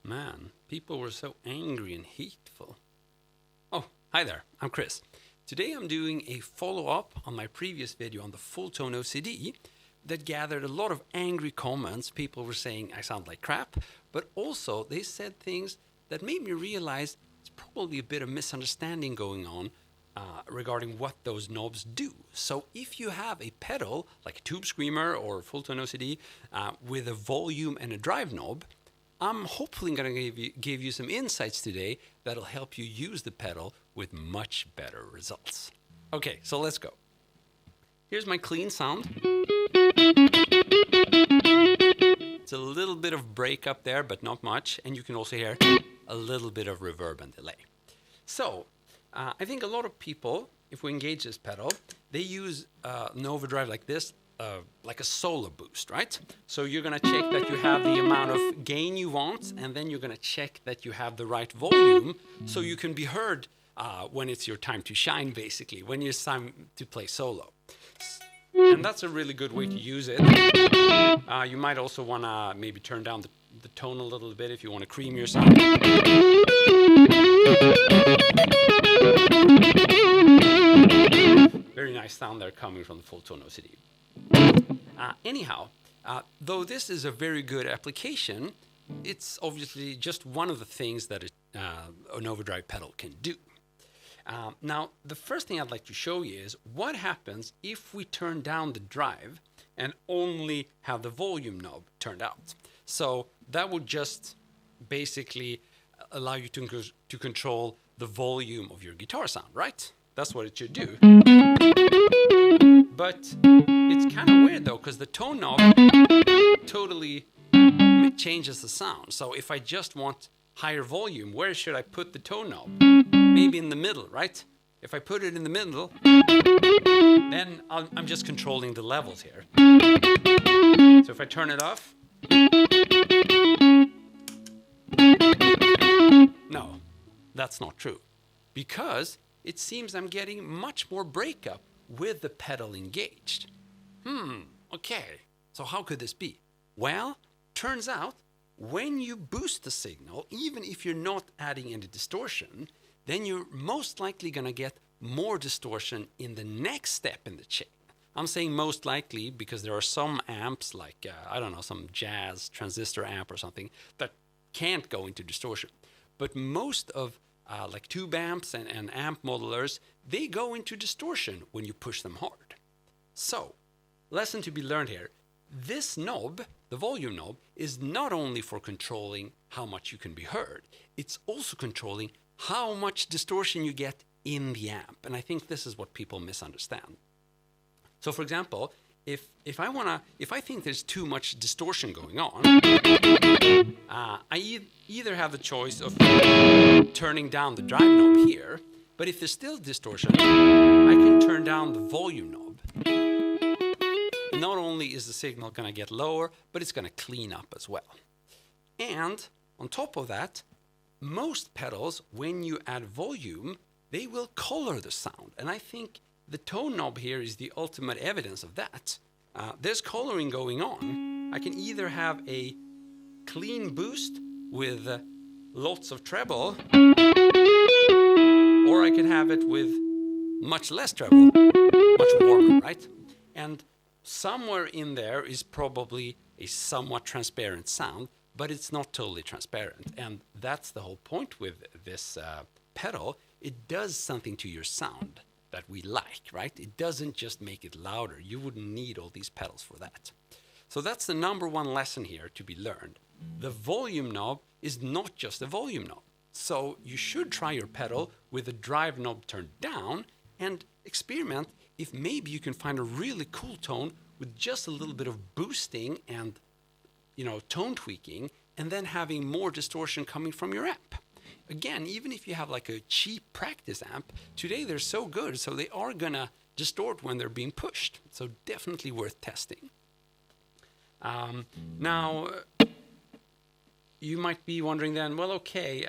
Man, people were so angry and hateful. Oh, hi there, I'm Chris. Today I'm doing a follow-up on my previous video on the full tone OCD that gathered a lot of angry comments. People were saying I sound like crap, but also they said things that made me realize it's probably a bit of misunderstanding going on regarding what those knobs do. So if you have a pedal, like a Tube Screamer or full tone OCD, with a volume and a drive knob, I'm hopefully going to give you some insights today that'll help you use the pedal with much better results. Okay, so let's go. Here's my clean sound. It's a little bit of break up there, but not much. And you can also hear a little bit of reverb and delay. So I think a lot of people, if we engage this pedal, they use an overdrive like this, like a solo boost, right? So you're going to check that you have the amount of gain you want, and then you're going to check that you have the right volume so you can be heard when it's your time to shine, basically, when it's time to play solo. And that's a really good way to use it. You might also want to maybe turn down the tone a little bit if you want to cream your sound. Very nice sound there coming from the full tone OCD. Anyhow, though this is a very good application, it's obviously just one of the things that an overdrive pedal can do. Now, the first thing I'd like to show you is what happens if we turn down the drive and only have the volume knob turned out. So that would just basically allow you to control the volume of your guitar sound, right? That's what it should do. But it's kind of weird though, because the tone knob totally changes the sound. So if I just want higher volume, where should I put the tone knob? Maybe in the middle, right? If I put it in the middle, then I'm just controlling the levels here. So if I turn it off, no, that's not true. Because it seems I'm getting much more breakup with the pedal engaged. Okay, so how could this be? Well, turns out when you boost the signal, even if you're not adding any distortion, then you're most likely going to get more distortion in the next step in the chain. I'm saying most likely because there are some amps like, I don't know, some jazz transistor amp or something that can't go into distortion. But most of like tube amps and amp modelers, they go into distortion when you push them hard. So, lesson to be learned here. This knob, the volume knob, is not only for controlling how much you can be heard, it's also controlling how much distortion you get in the amp. And I think this is what people misunderstand. So for example, if I think there's too much distortion going on, I either have the choice of turning down the drive knob here, but if there's still distortion, I can turn down the volume knob. Not only is the signal going to get lower, but it's going to clean up as well. And on top of that, most pedals, when you add volume, they will color the sound. And I think the tone knob here is the ultimate evidence of that. There's coloring going on. I can either have a clean boost with lots of treble, or I can have it with much less treble, much warmer, right? And somewhere in there is probably a somewhat transparent sound, but it's not totally transparent. And that's the whole point with this pedal. It does something to your sound that we like, right? It doesn't just make it louder. You wouldn't need all these pedals for that. So that's the number one lesson here to be learned. The volume knob is not just a volume knob. So you should try your pedal with the drive knob turned down and experiment if maybe you can find a really cool tone with just a little bit of boosting and, tone tweaking, and then having more distortion coming from your amp. Again, even if you have like a cheap practice amp, today they're so good, so they are gonna distort when they're being pushed. So definitely worth testing. Now, you might be wondering then, well, okay,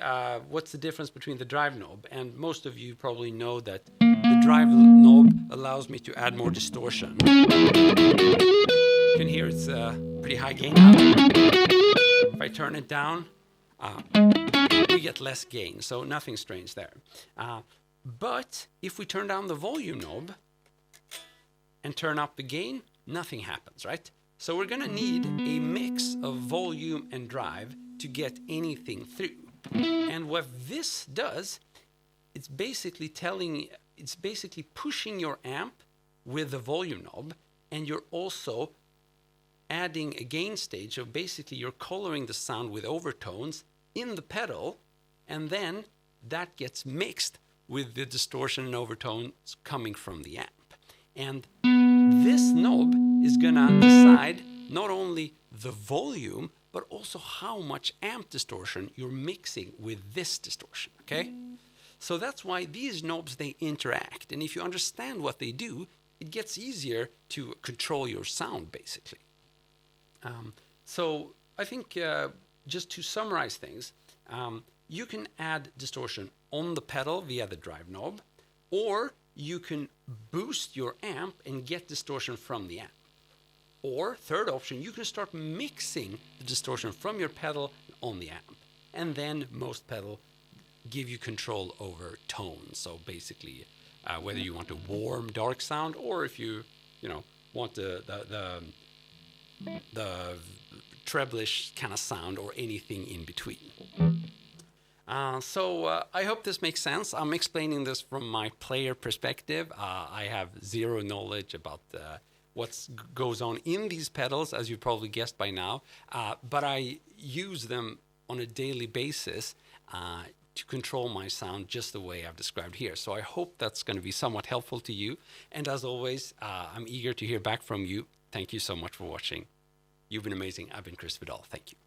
what's the difference between the drive knob? And most of you probably know that the drive knob allows me to add more distortion. You can hear it's pretty high gain now. If I turn it down, we get less gain. So nothing strange there. But if we turn down the volume knob and turn up the gain, nothing happens, right? So we're going to need a mix of volume and drive to get anything through. And what this does, it's basically pushing your amp with the volume knob, and you're also adding a gain stage. So basically you're coloring the sound with overtones in the pedal, and then that gets mixed with the distortion and overtones coming from the amp. And this knob is gonna decide not only the volume, but also how much amp distortion you're mixing with this distortion, okay? So that's why these knobs, they interact. And if you understand what they do, it gets easier to control your sound, basically. So I think just to summarize things, you can add distortion on the pedal via the drive knob, or you can boost your amp and get distortion from the amp. Or third option, you can start mixing the distortion from your pedal on the amp. And then most pedal give you control over tone. So basically, whether you want a warm, dark sound, or if you want the treble-ish kind of sound, or anything in between. So I hope this makes sense. I'm explaining this from my player perspective. I have zero knowledge about what goes on in these pedals, as you probably guessed by now. But I use them on a daily basis to control my sound just the way I've described here. So I hope that's going to be somewhat helpful to you. And as always, I'm eager to hear back from you. Thank you so much for watching. You've been amazing. I've been Chris Vidal. Thank you.